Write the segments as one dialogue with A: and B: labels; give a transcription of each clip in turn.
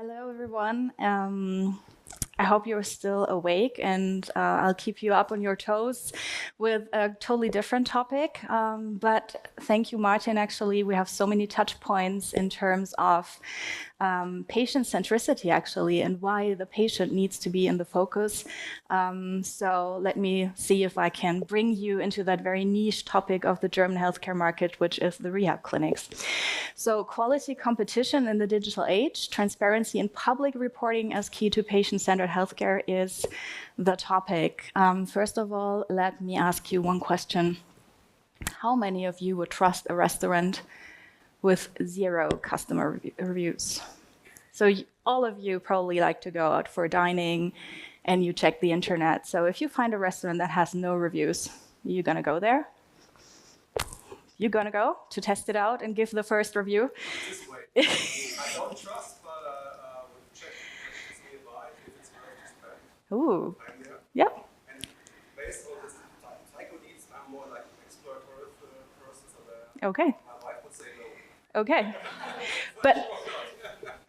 A: Hello, everyone. I hope you're still awake, and I'll keep you up on your toes with a totally different topic. But thank you, Martin. Actually, we have so many touch points in terms of patient centricity, actually, and why the patient needs to be in the focus. So let me see if I can bring you into that very niche topic of the German healthcare market, which is the rehab clinics. So quality competition in the digital age, transparency and public reporting as key to patient-centered healthcare is the topic. First of all, let me ask you one question. How many of you would trust a restaurant with 0 customer reviews? So all of you probably like to go out for dining and you check the internet. So if you find a restaurant that has no reviews, you're gonna go there? You're gonna go to test it out and give the first review?
B: This way. I don't trust, but we'll check nearby if it's worth to spend.
A: Ooh.
B: Yep.
A: Yep.
B: And based on this psycho needs, I'm more like an exploratory person, so
A: Okay.
B: my wife would say no.
A: Okay. But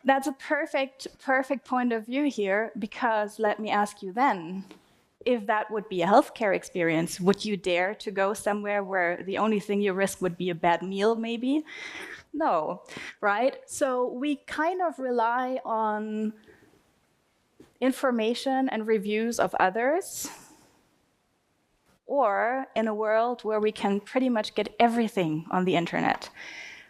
A: that's a perfect point of view here, because let me ask you then, if that would be a healthcare experience, would you dare to go somewhere where the only thing you risk would be a bad meal, maybe? No, right? So we kind of rely on information and reviews of others, or in a world where we can pretty much get everything on the internet.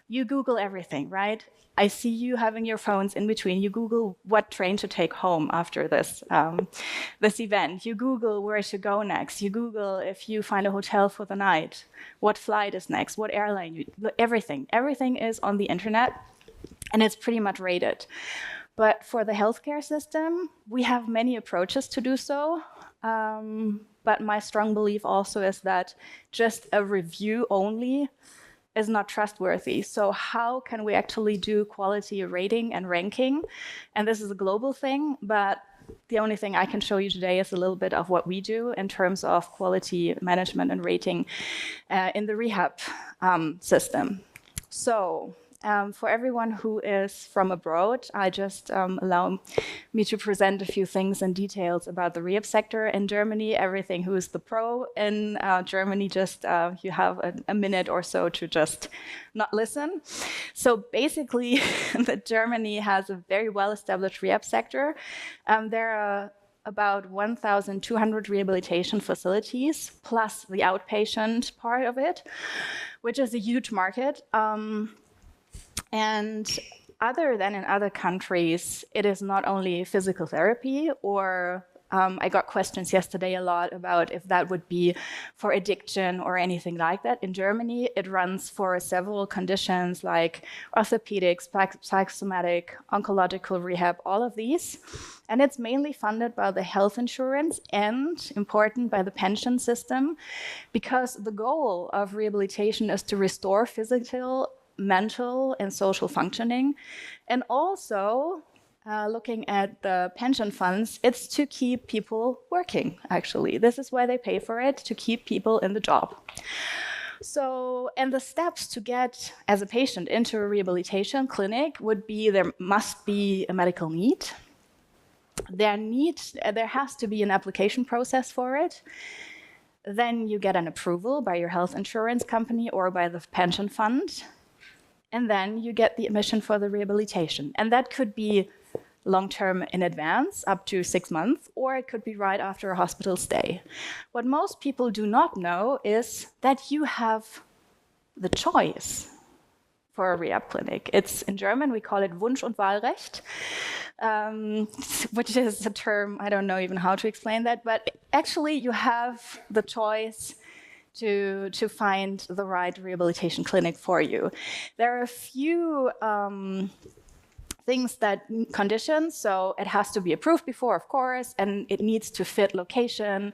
A: You Google everything, right? I see you having your phones in between. You Google what train to take home after this event. You Google where to go next. You Google if you find a hotel for the night, what flight is next, what airline, everything. Everything is on the internet, and it's pretty much rated. But for the healthcare system, we have many approaches to do so. But my strong belief also is that just a review only is not trustworthy. So how can we actually do quality rating and ranking? And this is a global thing, but the only thing I can show you today is a little bit of what we do in terms of quality management and rating in the rehab system. So for everyone who is from abroad, I just allow me to present a few things and details about the rehab sector in Germany. Everything who is the pro in Germany, just you have a minute or so to just not listen. So basically, Germany has a very well-established rehab sector. There are about 1,200 rehabilitation facilities, plus the outpatient part of it, which is a huge market. And other than in other countries, it is not only physical therapy, or I got questions yesterday a lot about if that would be for addiction or anything like that. In Germany, it runs for several conditions like orthopedics, psychosomatic, oncological rehab, all of these. And it's mainly funded by the health insurance and, important, by the pension system, because the goal of rehabilitation is to restore physical, mental and social functioning. And also, looking at the pension funds, it's to keep people working, actually. This is why they pay for it, to keep people in the job. So, and the steps to get, as a patient, into a rehabilitation clinic would be there must be a medical need. There has to be an application process for it. Then you get an approval by your health insurance company or by the pension fund. And then you get the admission for the rehabilitation. And that could be long-term in advance, up to 6 months, or it could be right after a hospital stay. What most people do not know is that you have the choice for a rehab clinic. It's in German, we call it Wunsch- und Wahlrecht, which is a term, I don't know even how to explain that, but actually you have the choice to find the right rehabilitation clinic for you. There are a few things conditions, so it has to be approved before, of course, and it needs to fit location,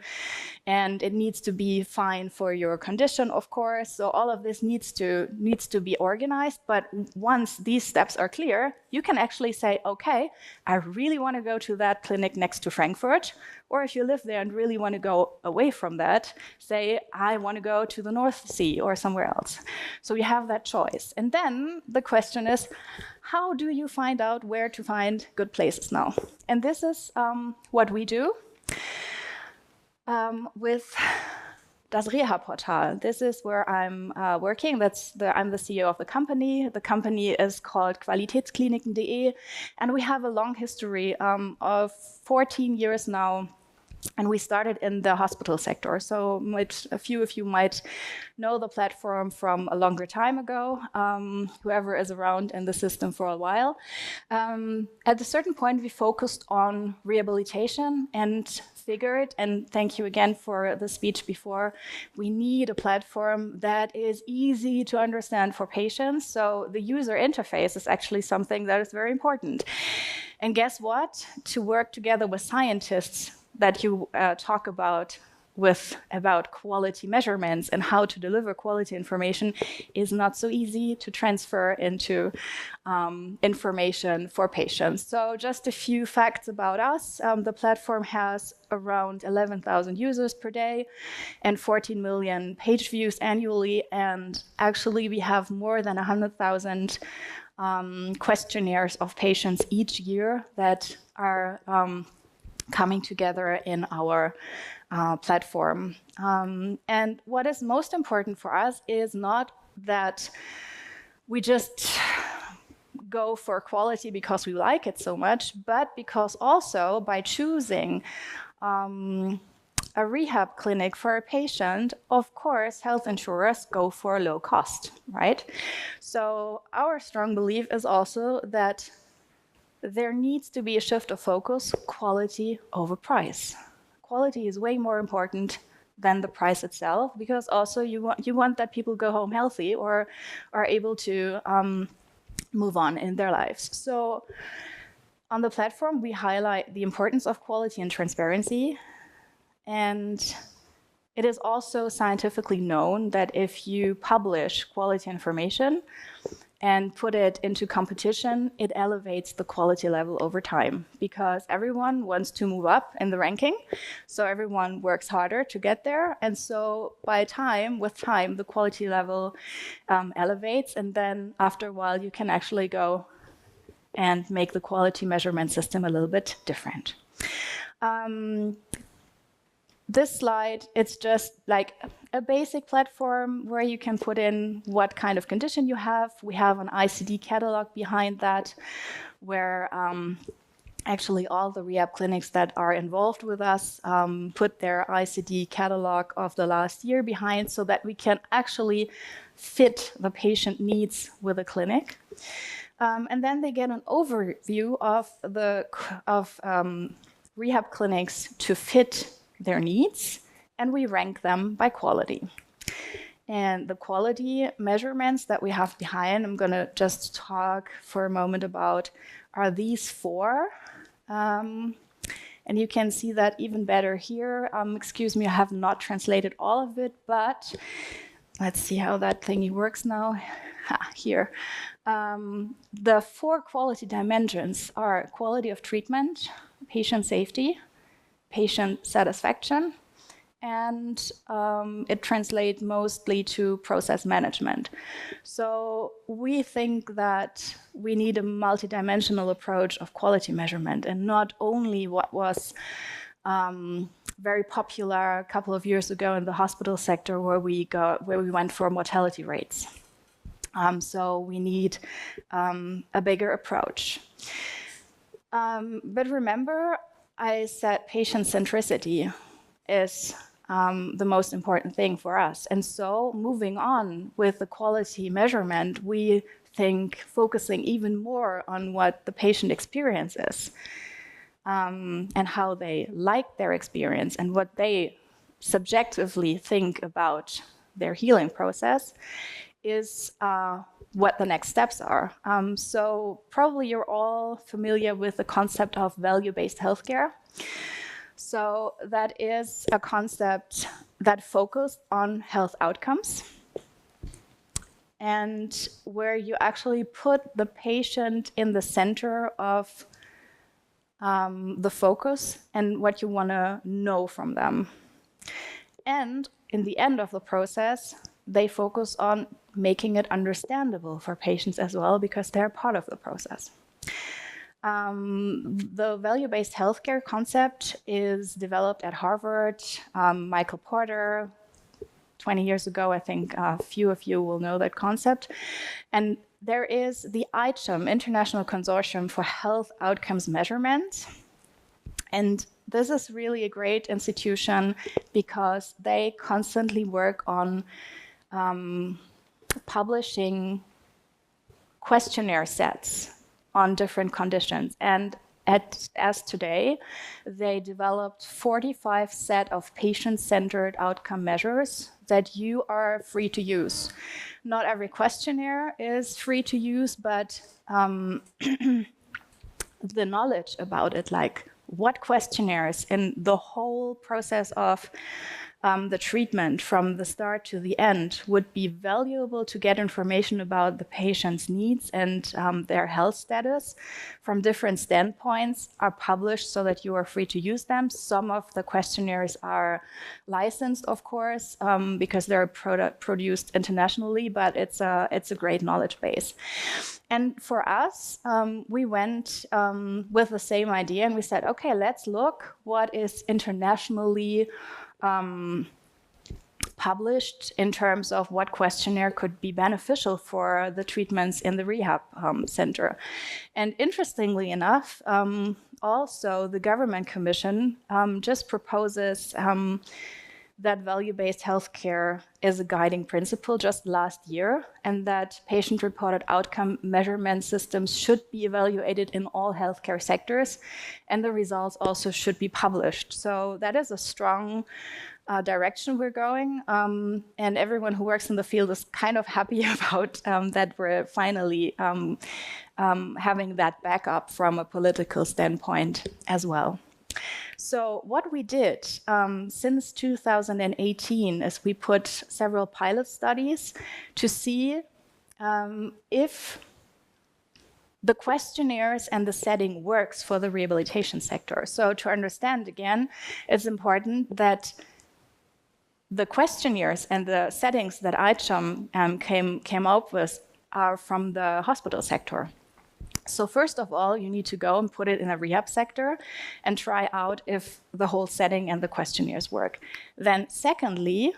A: and it needs to be fine for your condition, of course. So all of this needs to be organized. But once these steps are clear, you can actually say, okay, I really want to go to that clinic next to Frankfurt. Or if you live there and really want to go away from that, say, I want to go to the North Sea or somewhere else. So you have that choice. And then the question is, how do you find out where to find good places now? And this is what we do with das Rehaportal. This is where I'm working. I'm the CEO of the company. The company is called Qualitätskliniken.de, and we have a long history of 14 years now. And we started in the hospital sector. So a few of you might know the platform from a longer time ago, whoever is around in the system for a while. At a certain point, we focused on rehabilitation and figured, and thank you again for the speech before, we need a platform that is easy to understand for patients. So the user interface is actually something that is very important. And guess what? To work together with scientists that you talk about quality measurements and how to deliver quality information is not so easy to transfer into information for patients. So just a few facts about us. The platform has around 11,000 users per day and 14 million page views annually. And actually, we have more than 100,000 questionnaires of patients each year that are coming together in our platform. And what is most important for us is not that we just go for quality because we like it so much, but because also by choosing a rehab clinic for a patient, of course, health insurers go for low cost, right? So our strong belief is also that there needs to be a shift of focus, quality over price. Quality is way more important than the price itself, because also you want that people go home healthy or are able to move on in their lives. So on the platform, we highlight the importance of quality and transparency. And it is also scientifically known that if you publish quality information and put it into competition, it elevates the quality level over time, because everyone wants to move up in the ranking. So everyone works harder to get there. And so with time, the quality level elevates. And then after a while, you can actually go and make the quality measurement system a little bit different. This slide, it's just like a basic platform where you can put in what kind of condition you have. We have an ICD catalog behind that, where actually all the rehab clinics that are involved with us put their ICD catalog of the last year behind, so that we can actually fit the patient needs with a clinic. And then they get an overview of rehab clinics to fit their needs, and we rank them by quality. And the quality measurements that we have behind, I'm going to just talk for a moment about, are these four. And you can see that even better here. Excuse me, I have not translated all of it, but let's see how that thingy works now. Here. The four quality dimensions are quality of treatment, patient safety, patient satisfaction, and it translates mostly to process management. So we think that we need a multidimensional approach of quality measurement, and not only what was very popular a couple of years ago in the hospital sector, where we went for mortality rates. So we need a bigger approach. But remember, I said patient centricity is the most important thing for us. And so moving on with the quality measurement, we think focusing even more on what the patient experience is, and how they like their experience and what they subjectively think about their healing process is what the next steps are. So probably you're all familiar with the concept of value-based healthcare. So that is a concept that focuses on health outcomes, and where you actually put the patient in the center of the focus and what you want to know from them. And in the end of the process, they focus on making it understandable for patients as well, because they're part of the process. The value-based healthcare concept is developed at Harvard. Michael Porter, 20 years ago, I think a few of you will know that concept. And there is the ICHM, International Consortium for Health Outcomes Measurement. And this is really a great institution because they constantly work on publishing questionnaire sets on different conditions. And as today, they developed 45 set of patient-centered outcome measures that you are free to use. Not every questionnaire is free to use, but the knowledge about it, like what questionnaires in the whole process of the treatment from the start to the end would be valuable to get information about the patient's needs and their health status from different standpoints are published so that you are free to use them. Some of the questionnaires are licensed, of course, because they're produced internationally, but it's a great knowledge base. And for us, we went with the same idea and we said, okay, let's look what is internationally published in terms of what questionnaire could be beneficial for the treatments in the rehab center. And interestingly enough, also the Government Commission just proposes that value-based healthcare is a guiding principle just last year, and that patient-reported outcome measurement systems should be evaluated in all healthcare sectors, and the results also should be published. So that is a strong direction we're going, and everyone who works in the field is kind of happy about that we're finally having that backup from a political standpoint as well. So what we did since 2018 is we put several pilot studies to see if the questionnaires and the setting works for the rehabilitation sector. So to understand, again, it's important that the questionnaires and the settings that ICHM came up with are from the hospital sector. So first of all, you need to go and put it in a rehab sector and try out if the whole setting and the questionnaires work. Then secondly,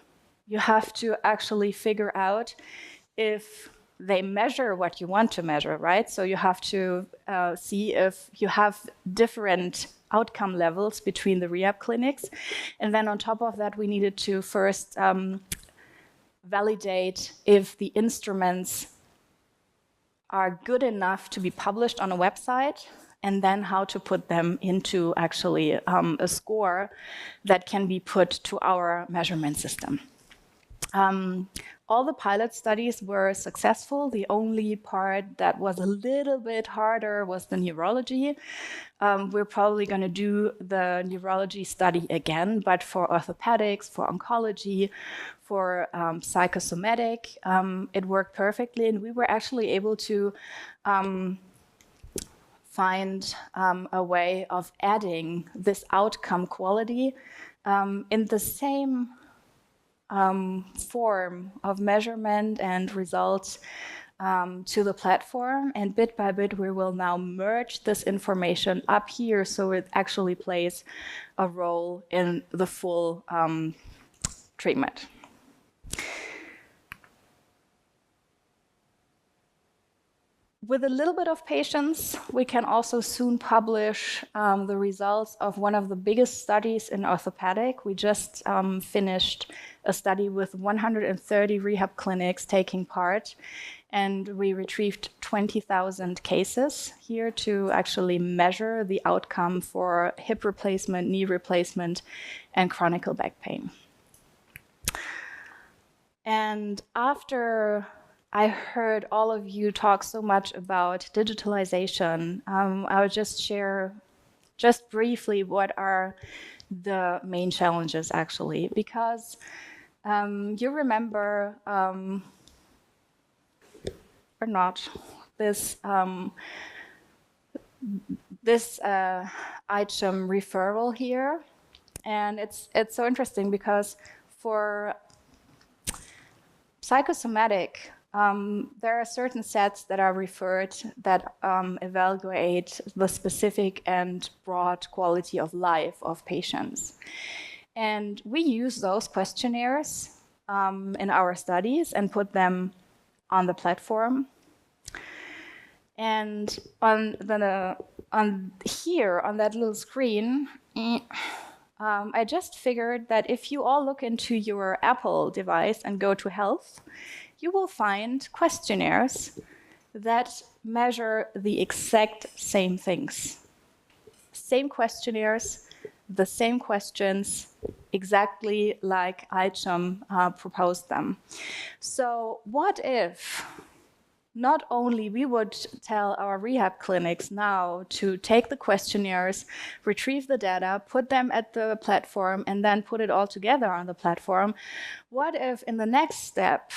A: you have to actually figure out if they measure what you want to measure, right? So you have to see if you have different outcome levels between the rehab clinics. And then on top of that, we needed to first validate if the instruments are good enough to be published on a website, and then how to put them into actually a score that can be put to our measurement system. All the pilot studies were successful. The only part that was a little bit harder was the neurology. We're probably going to do the neurology study again, but for orthopedics, for oncology, for psychosomatic, it worked perfectly. And we were actually able to find a way of adding this outcome quality in the same form of measurement and results to the platform. And bit by bit, we will now merge this information up here so it actually plays a role in the full treatment. With a little bit of patience, we can also soon publish the results of one of the biggest studies in orthopedic. We just finished a study with 130 rehab clinics taking part, and we retrieved 20,000 cases here to actually measure the outcome for hip replacement, knee replacement, and chronic back pain. And after I heard all of you talk so much about digitalization, I would just share just briefly what are the main challenges actually, because you remember, or not, this ICHM referral here. And it's so interesting because for psychosomatic there are certain sets that are referred that evaluate the specific and broad quality of life of patients. And we use those questionnaires in our studies and put them on the platform. And on here, on that little screen, I just figured that if you all look into your Apple device and go to Health, you will find questionnaires that measure the exact same things. Same questionnaires, the same questions, exactly like ICHM proposed them. So what if not only we would tell our rehab clinics now to take the questionnaires, retrieve the data, put them at the platform, and then put it all together on the platform? What if in the next step,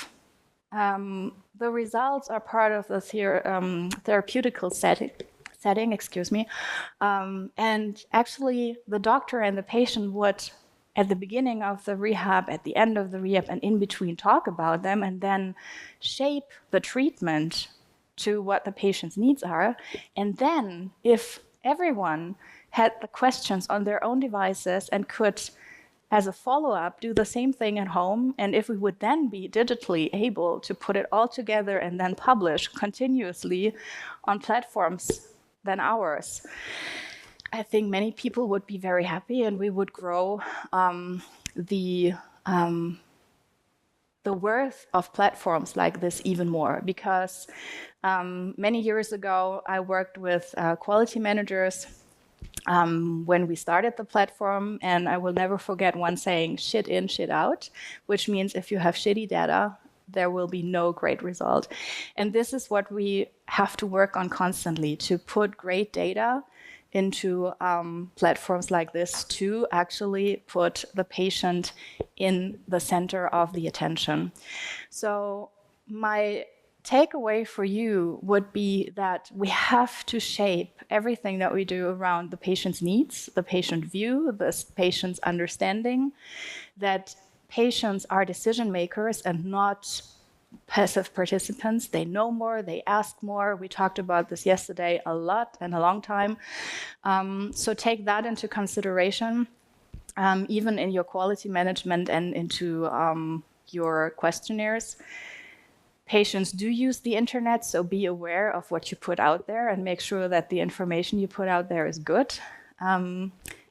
A: the results are part of the therapeutical setting, and actually the doctor and the patient would, at the beginning of the rehab, at the end of the rehab, and in between, talk about them and then shape the treatment to what the patient's needs are. And then if everyone had the questions on their own devices and could, as a follow-up, do the same thing at home, and if we would then be digitally able to put it all together and then publish continuously on platforms than ours, I think many people would be very happy, and we would grow the worth of platforms like this even more. Because many years ago, I worked with quality managers when we started the platform, and I will never forget one saying, "Shit in, shit out," which means if you have shitty data, there will be no great result. And this is what we have to work on constantly, to put great data into platforms like this, to actually put the patient in the center of the attention. So my takeaway for you would be that we have to shape everything that we do around the patient's needs, the patient view, the patient's understanding, that patients are decision makers and not passive participants. They know more, they ask more. We talked about this yesterday a lot and a long time. So take that into consideration, even in your quality management and into your questionnaires. Patients do use the internet, so be aware of what you put out there and make sure that the information you put out there is good.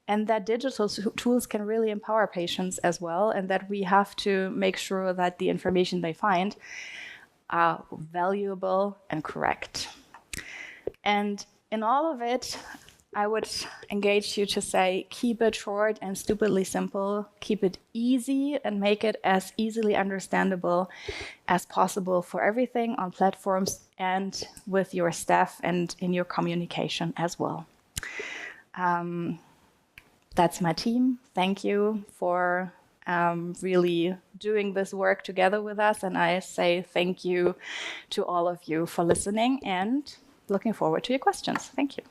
A: And that digital tools can really empower patients as well, and that we have to make sure that the information they find are valuable and correct. And in all of it, I would engage you to say, keep it short and stupidly simple, keep it easy and make it as easily understandable as possible for everything on platforms and with your staff and in your communication as well. That's my team. Thank you for really doing this work together with us. And I say thank you to all of you for listening and looking forward to your questions. Thank you.